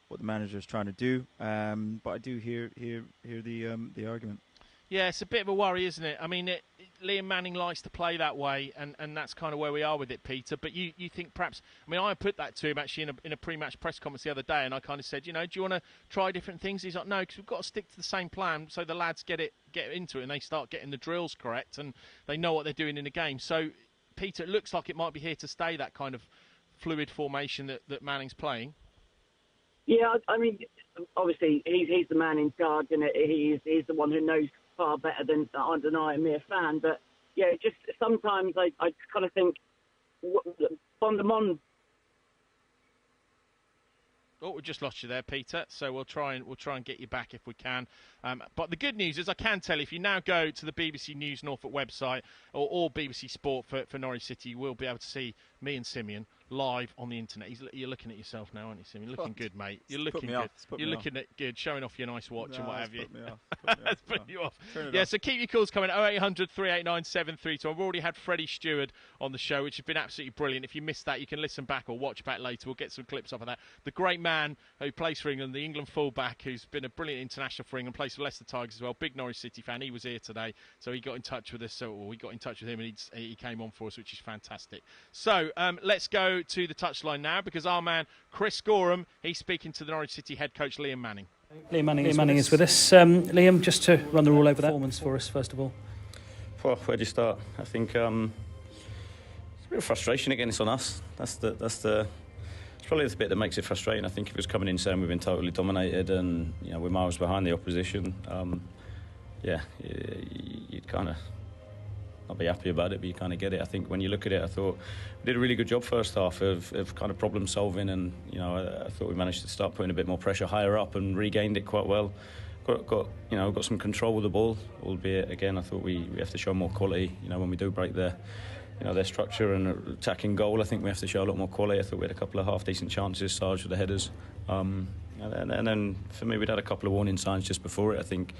what the manager is trying to do. But I do hear the argument. Yeah, it's a bit of a worry, isn't it? I mean, Liam Manning likes to play that way, and that's kind of where we are with it, Peter. But you think perhaps, I mean, I put that to him actually in a pre-match press conference the other day, and I kind of said, do you want to try different things? He's like, no, because we've got to stick to the same plan so the lads get into it and they start getting the drills correct and they know what they're doing in the game. So, Peter, it looks like it might be here to stay, that kind of fluid formation that Manning's playing. Yeah, I mean, obviously he's the man in charge, and he's the one who knows far better than I, a mere fan. But yeah, just sometimes I kind of think Bondamon. Oh, we just lost you there, Peter. So we'll try and get you back if we can. But the good news is, I can tell you, if you now go to the BBC News Norfolk website or BBC Sport for Norwich City, you will be able to see me and Simeon live on the internet. You're looking at yourself now, aren't you, Simeon? Looking good, mate. You're looking good. You're looking at good, showing off your nice watch and what have you. It's putting you off. Yeah, so keep your calls coming. 0800 389 732. I've already had Freddie Stewart on the show, which has been absolutely brilliant. If you missed that, you can listen back or watch back later. We'll get some clips off of that. The great man who plays for England, the England fullback, who's been a brilliant international for England, plays for Leicester Tigers as well. Big Norwich City fan. He was here today, so he got in touch with us. We got in touch with him, and he came on for us, which is fantastic. So let's go to the touchline now, because our man Chris Gorham, he's speaking to the Norwich City head coach Liam Manning. Liam Manning is with us. Liam, just to run the rule over that performance for us, first of all. Well, where do you start? I think it's a bit of frustration again. It's on us. It's probably the bit that makes it frustrating. I think if it was coming in saying we've been totally dominated and we're miles behind the opposition, you'd kind of not be happy about it, but you kind of get it. I think when you look at it, I thought we did a really good job first half of kind of problem solving, and I thought we managed to start putting a bit more pressure higher up and regained it quite well. Got some control with the ball, albeit again I thought we have to show more quality. When we do break their structure and attacking goal, I think we have to show a lot more quality. I thought we had a couple of half decent chances, Sarge with the headers, and then for me we'd had a couple of warning signs just before it. I think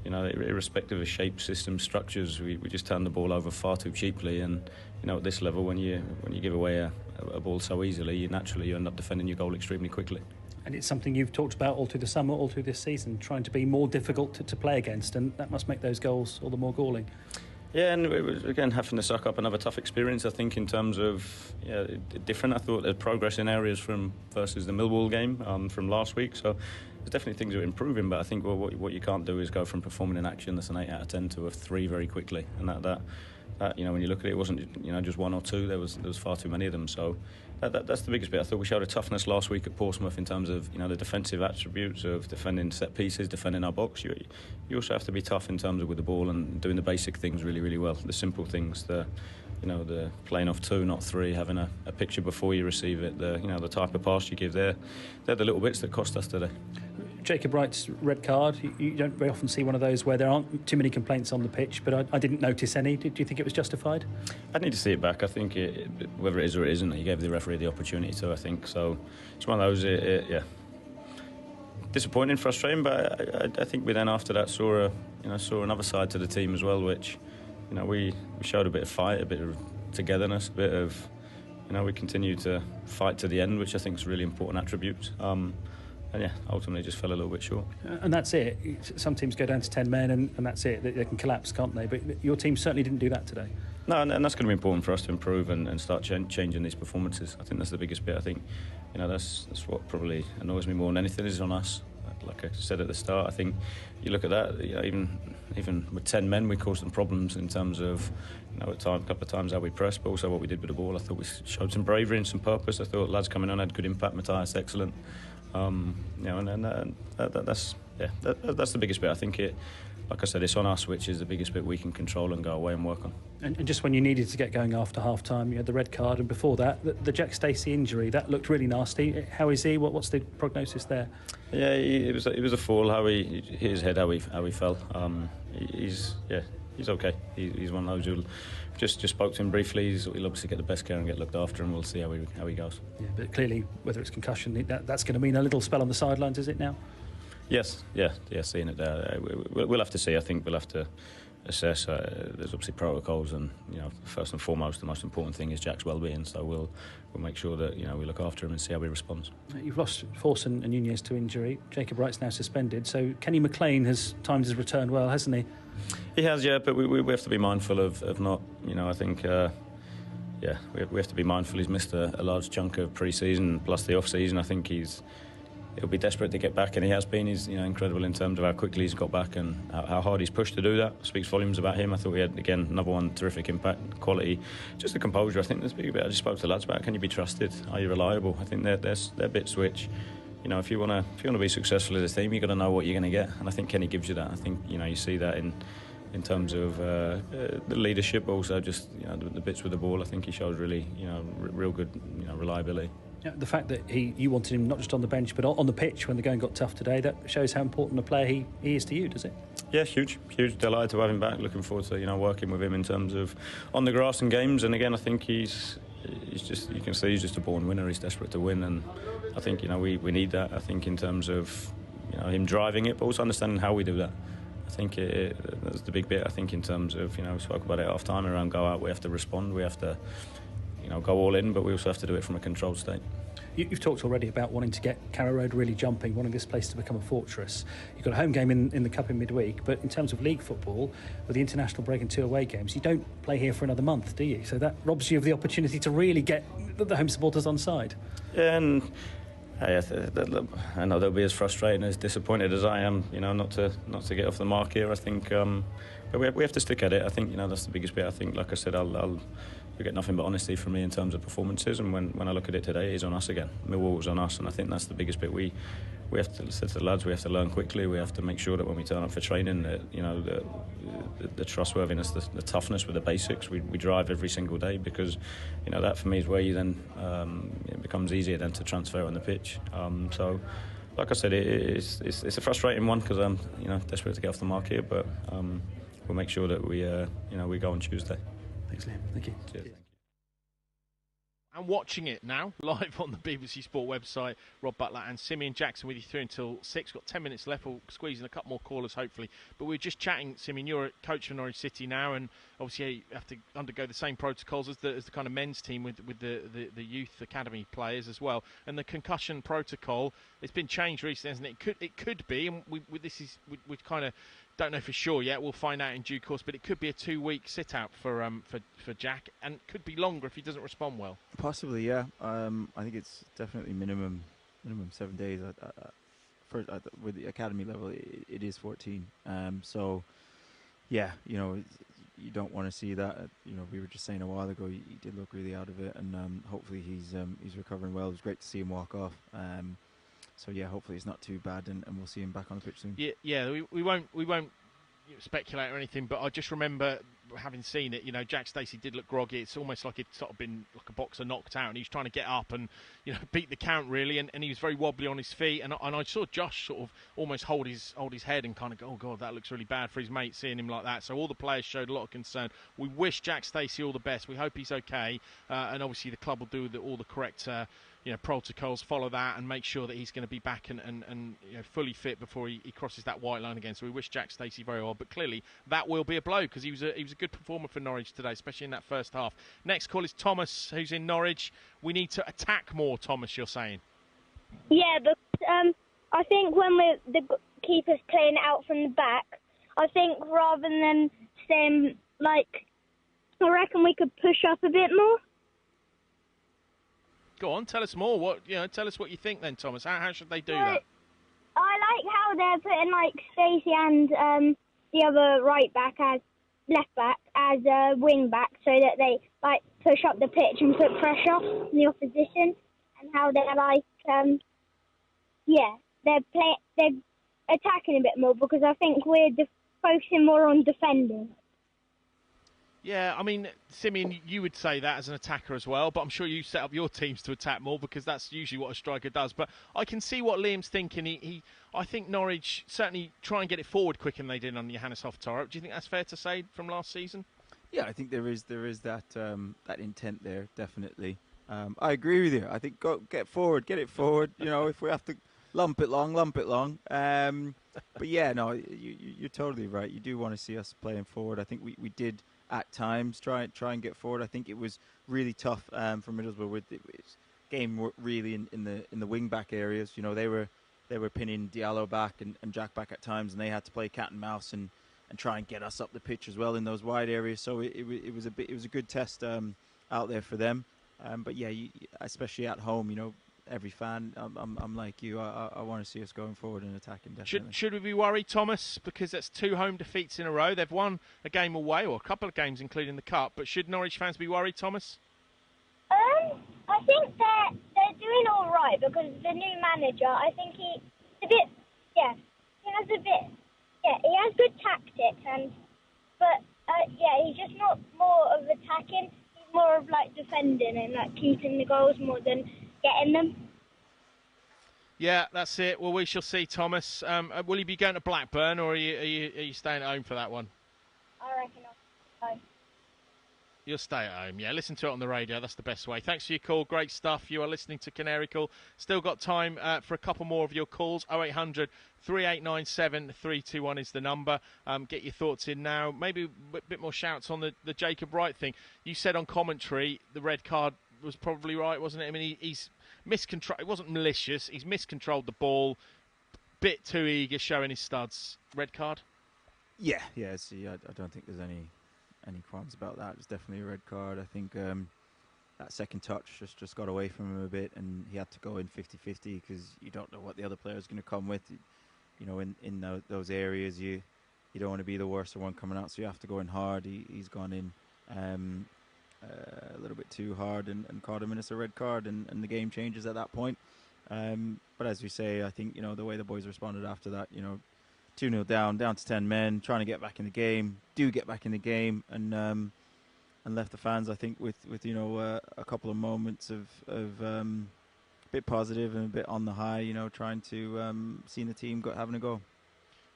irrespective of shape, system, structures, we just turned the ball over far too cheaply. And at this level, when you give away a ball so easily, you end up defending your goal extremely quickly. And it's something you've talked about all through the summer, all through this season, trying to be more difficult to play against, and that must make those goals all the more galling. Yeah, and it was, again, having to suck up another tough experience, I think, in terms of different. I thought there's progress in areas versus the Millwall game from last week, so there's definitely things that are improving, but I think what you can't do is go from performing in action that's an 8 out of 10 to a 3 very quickly, and that when you look at it, it wasn't just 1 or 2. There was far too many of them. So that's the biggest bit. I thought we showed a toughness last week at Portsmouth in terms of the defensive attributes of defending set pieces, defending our box. You also have to be tough in terms of with the ball and doing the basic things really, really well. The simple things, the playing off 2, not 3, having a picture before you receive it, the type of pass you give there. They're the little bits that cost us today. Jacob Wright's red card, you don't very often see one of those where there aren't too many complaints on the pitch, but I didn't notice any. Do you think it was justified? I'd need to see it back. I think whether it is or it isn't, he gave the referee the opportunity to, I think. So it's one of those, disappointing, frustrating, but I think we then after that saw another side to the team as well, which we showed a bit of fight, a bit of togetherness, a bit of we continued to fight to the end, which I think is a really important attribute. And ultimately just fell a little bit short. And that's it. Some teams go down to 10 men and that's it. They can collapse, can't they? But your team certainly didn't do that today. No, and that's going to be important for us to improve and start changing these performances. I think that's the biggest bit. I think that's what probably annoys me more than anything is on us. Like I said at the start, I think you look at that, even with 10 men, we caused them problems in terms of, a couple of times how we pressed, but also what we did with the ball. I thought we showed some bravery and some purpose. I thought lads coming on had good impact. Matthias, excellent. That's the biggest bit. I think like I said, it's on us, which is the biggest bit we can control and go away and work on. And just when you needed to get going after half time, you had the red card, and before that, the Jack Stacey injury, that looked really nasty. How is he? What's the prognosis there? Yeah, it was a fall. How he hit his head, how he fell. He's okay. He's one of those who just spoke to him briefly. He'll obviously get the best care and get looked after, and we'll see how he goes. Yeah, but clearly, whether it's concussion, that's going to mean a little spell on the sidelines, is it now? Yes, seeing it there. We'll have to see. I think we'll have to assess. There's obviously protocols, and first and foremost, the most important thing is Jack's well-being. So we'll make sure that we look after him and see how he responds. You've lost Forson and Nunez to injury. Jacob Wright's now suspended. So Kenny McLean has timed his return well, hasn't he? He has, yeah. But we have to be mindful of not. I think. We have to be mindful. He's missed a large chunk of pre-season plus the off-season. I think he'll be desperate to get back, and he has been. He's incredible in terms of how quickly he's got back and how hard he's pushed to do that. Speaks volumes about him. I thought he had, again, another one, terrific impact, quality, just the composure. I think there's a big bit. I just spoke to the lads about, can you be trusted? Are you reliable? I think they're a bit switch. If you want to be successful as a team, you've got to know what you're going to get, and I think Kenny gives you that. I think you see that in terms of the leadership, but also just the bits with the ball. I think he shows really real good reliability. Yeah, the fact that you wanted him not just on the bench but on the pitch when the going got tough today, that shows how important a player he is to you, does it? Yeah, huge. Delighted to have him back. Looking forward to working with him in terms of on the grass and games. And again, I think he's just, you can see he's just a born winner. He's desperate to win, and I think we need that. I think in terms of him driving it, but also understanding how we do that. I think that's the big bit. I think in terms of we spoke about it at half time around go out. We have to respond. We have to go all in, but we also have to do it from a controlled state. You've talked already about wanting to get Carrow Road really jumping, wanting this place to become a fortress. You've got a home game in the Cup in midweek, but in terms of league football, with the international break and 2 away games, you don't play here for another month, do you? So that robs you of the opportunity to really get the home supporters on side. Yeah, and I know they'll be as frustrated and as disappointed as I am, not to get off the mark here. I think, but we have to stick at it. I think that's the biggest bit. I think, like I said, you get nothing but honesty from me in terms of performances, and when I look at it today, it's on us again. Millwall was on us, and I think that's the biggest bit. We have to say to the lads, we have to learn quickly. We have to make sure that when we turn up for training, that the trustworthiness, the toughness with the basics, we drive every single day, because that for me is where you then it becomes easier then to transfer on the pitch. So, like I said, it's a frustrating one because I'm desperate to get off the mark here, but we'll make sure that we go on Tuesday. Thanks, Liam. Thank you. Cheers. Thank you. And watching it now, live on the BBC Sport website, Rob Butler and Simeon Jackson with you through until 6. Got 10 minutes left. We'll squeeze in a couple more callers, hopefully. But we're just chatting, Simeon, you're a coach for Norwich City now, and obviously you have to undergo the same protocols as the kind of men's team with the youth academy players as well. And the concussion protocol, it's been changed recently, hasn't it? It could be, and we kind of don't know for sure yet. We'll find out in due course, but it could be a 2-week sit-out for Jack, and it could be longer if he doesn't respond well. Possibly, yeah. I think it's definitely minimum 7 days. With the academy level, it is 14. So, yeah, you don't want to see that. We were just saying a while ago, he did look really out of it, and hopefully he's recovering well. It was great to see him walk off. So yeah, hopefully it's not too bad, and we'll see him back on the pitch soon. Yeah. We won't speculate or anything, but I just remember having seen it. Jack Stacey did look groggy. It's almost like he'd sort of been like a boxer knocked out, and he was trying to get up and beat the count really, and he was very wobbly on his feet. And I saw Josh sort of almost hold his head and kind of go, oh god, that looks really bad for his mate seeing him like that. So all the players showed a lot of concern. We wish Jack Stacey all the best. We hope he's okay, and obviously the club will do all the correct protocols, follow that, and make sure that he's going to be back and fully fit before he crosses that white line again. So we wish Jack Stacey very well, but clearly that will be a blow, because he was a good performer for Norwich today, especially in that first half. Next call is Thomas, who's in Norwich. We need to attack more, Thomas, you're saying? Yeah, but I think when the keeper's playing it out from the back, I think rather than saying, I reckon we could push up a bit more. Go on, tell us more. Tell us what you think then, Thomas. How should they do that? I like how they're putting Stacey and the other left back as wing back, so that they push up the pitch and put pressure on the opposition, and how they're they're attacking a bit more, because I think we're focusing more on defending. Yeah, I mean, Simeon, you would say that as an attacker as well, but I'm sure you set up your teams to attack more, because that's usually what a striker does. But I can see what Liam's thinking. I think Norwich certainly try and get it forward quicker than they did on Johannes Hoftorp. Do you think that's fair to say from last season? Yeah, I think there is that intent there, definitely. I agree with you. I think get it forward. If we have to lump it long. But yeah, no, you're totally right. You do want to see us playing forward. I think we did at times try and get forward. I think it was really tough for Middlesbrough with the game really in the wing back areas. You know, they were pinning Diallo back and Jack back at times, and they had to play cat and mouse and try and get us up the pitch as well in those wide areas. So it was a good test out there for them. But yeah, especially at home, you know, every fan, I'm like you. I want to see us going forward and attacking. Definitely. Should we be worried, Thomas? Because that's 2 home defeats in a row. They've won a game away, or a couple of games, including the cup. But should Norwich fans be worried, Thomas? I think they're doing all right because the new manager. I think he has good tactics he's just not more of attacking. He's more of like defending and like keeping the goals more than getting them. Yeah, that's it. Well, we shall see, Thomas. Will you be going to Blackburn, or are you staying at home for that one? I reckon I'll go. You'll stay at home, yeah. Listen to it on the radio. That's the best way. Thanks for your call. Great stuff. You are listening to Canary Call. Still got time for a couple more of your calls. 0800 3897 321 is the number. Get your thoughts in now. Maybe a bit more shouts on the Jacob Wright thing. You said on commentary the red card was probably right, wasn't it? I mean, he's miscontrolled. It wasn't malicious. He's miscontrolled the ball. Bit too eager, showing his studs. Red card? Yeah. See, I don't think there's any qualms about that. It's definitely a red card. I think that second touch just got away from him a bit, and he had to go in 50-50 because you don't know what the other player is going to come with. You know, in those areas, you don't want to be the worst one coming out, so you have to go in hard. He's gone in a little bit too hard and caught him, and it's a red card, and the game changes at that point. But as we say, I think, you know, the way the boys responded after that, you know, 2-0 down to 10 men, trying to get back in the game, and left the fans, I think, with you know, a couple of moments of a bit positive and a bit on the high, you know, trying to seeing the team having a go.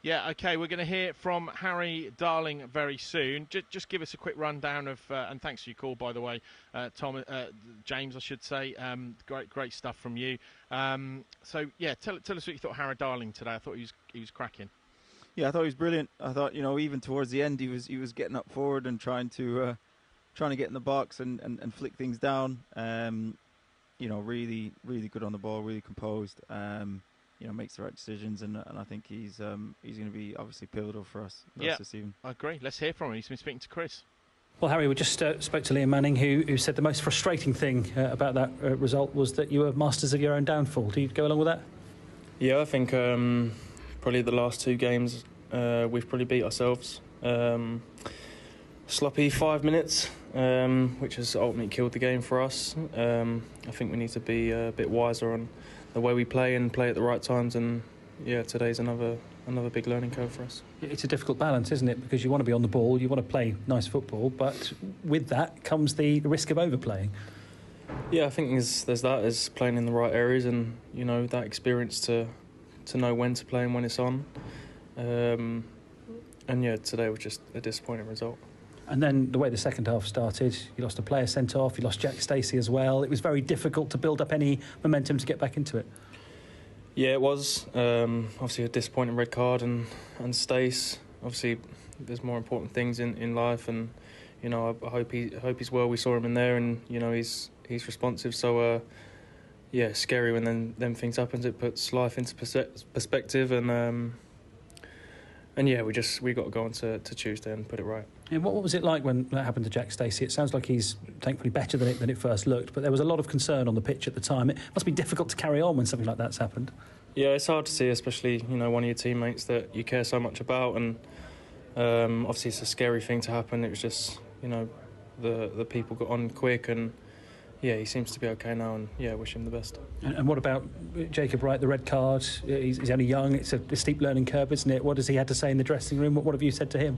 Yeah, okay, we're going to hear from Harry Darling very soon. Just give us a quick rundown of, and thanks for your call, by the way, James, I should say. Great stuff from you. So, yeah, tell us what you thought of Harry Darling today. I thought he was cracking. Yeah, I thought he was brilliant. I thought, you know, even towards the end, he was getting up forward and trying to get in the box and flick things down. You know, really good on the ball, really composed. You know, makes the right decisions, and I think he's going to be obviously pivotal for us this evening. I agree. Let's hear from him. He's been speaking to Chris. Well, Harry, we just spoke to Liam Manning, who said the most frustrating thing about that result was that you were masters of your own downfall. Do you go along with that? Yeah, I think probably the last 2 games we've probably beat ourselves. Sloppy 5 minutes, which has ultimately killed the game for us. I think we need to be a bit wiser on the way we play and play at the right times, and yeah, today's another big learning curve for us. It's a difficult balance, isn't it? Because you want to be on the ball, you want to play nice football, but with that comes the risk of overplaying. Yeah, I think there's playing in the right areas, and you know, that experience to know when to play and when it's on. And yeah, today was just a disappointing result. And then the way the second half started, you lost a player sent off, you lost Jack Stacey as well. It was very difficult to build up any momentum to get back into it. Yeah, it was. Obviously a disappointing red card and Stace. Obviously there's more important things in life, and you know, I hope he's well. We saw him in there, and you know, he's responsive. So yeah, scary when them things happen. It puts life into perspective, and yeah, we got to go on to Tuesday and put it right. And what was it like when that happened to Jack Stacey? It sounds like he's thankfully better than it first looked, but there was a lot of concern on the pitch at the time. It must be difficult to carry on when something like that's happened. Yeah, it's hard to see, especially, you know, one of your teammates that you care so much about, and obviously it's a scary thing to happen. It was just, you know, the people got on quick, and yeah, he seems to be okay now, and yeah, wish him the best. And what about Jacob Wright, the red card? He's only young. It's a steep learning curve, isn't it? What has he had to say in the dressing room? What have you said to him?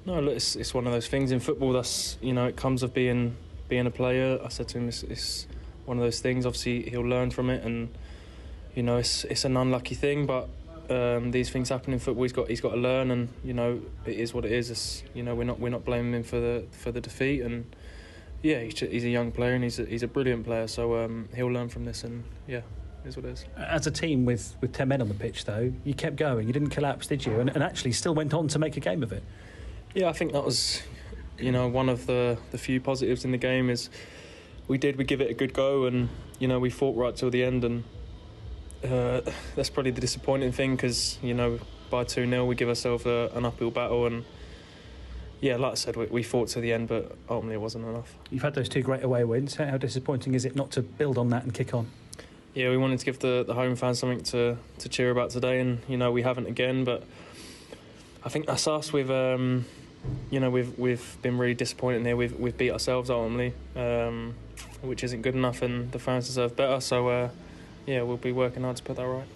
No, look, it's one of those things in football. That's, you know, it comes of being a player. I said to him, it's one of those things. Obviously, he'll learn from it, and you know, it's an unlucky thing. But these things happen in football. He's got to learn, and you know, it is what it is. It's, you know, we're not blaming him for the defeat, and yeah, he's a young player, and he's a brilliant player. So he'll learn from this, and yeah. is what it is. As a team with 10 men on the pitch, though, you kept going. You didn't collapse, did you? And actually still went on to make a game of it. Yeah, I think that was, one of the few positives in the game is we give it a good go, and, we fought right till the end, and that's probably the disappointing thing because, by 2-0 we give ourselves an uphill battle, and yeah, like I said, we fought to the end, but ultimately it wasn't enough. You've had those 2 great away wins. How disappointing is it not to build on that and kick on? Yeah, we wanted to give the home fans something to cheer about today, and we haven't again. But I think that's us. We've been really disappointed in here. We've beat ourselves ultimately, which isn't good enough, and the fans deserve better. So we'll be working hard to put that right.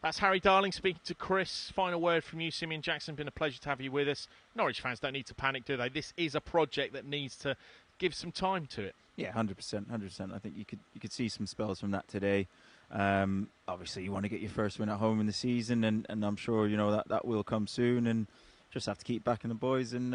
That's Harry Darling speaking to Chris. Final word from you, Simeon Jackson. Been a pleasure to have you with us. Norwich fans don't need to panic, do they? This is a project that needs to give some time to it. Yeah, 100%. I think you could see some spells from that today. Obviously, you want to get your first win at home in the season, and I'm sure that will come soon. And just have to keep backing the boys and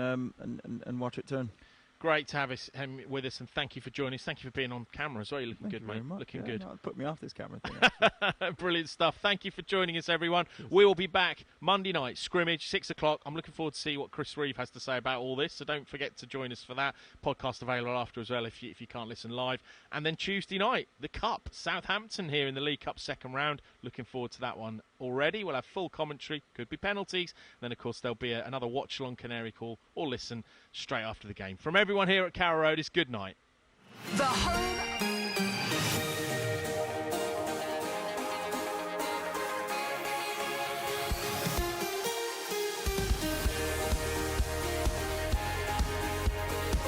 watch it turn. Great to have him with us, and thank you for joining us. Thank you for being on camera as well. You're looking good, mate. Looking good. No, put me off this camera thing. Brilliant stuff. Thank you for joining us, everyone. We will be back Monday night, scrimmage, 6 o'clock. I'm looking forward to see what Chris Reeve has to say about all this, so don't forget to join us for that. Podcast available after as well if you can't listen live. And then Tuesday night, the Cup, Southampton here in the League Cup second round. Looking forward to that one already. We'll have full commentary, could be penalties. Then, of course, there'll be another watch-along Canary call or listen straight after the game. From everyone here at Carrow Road, it's good night. The home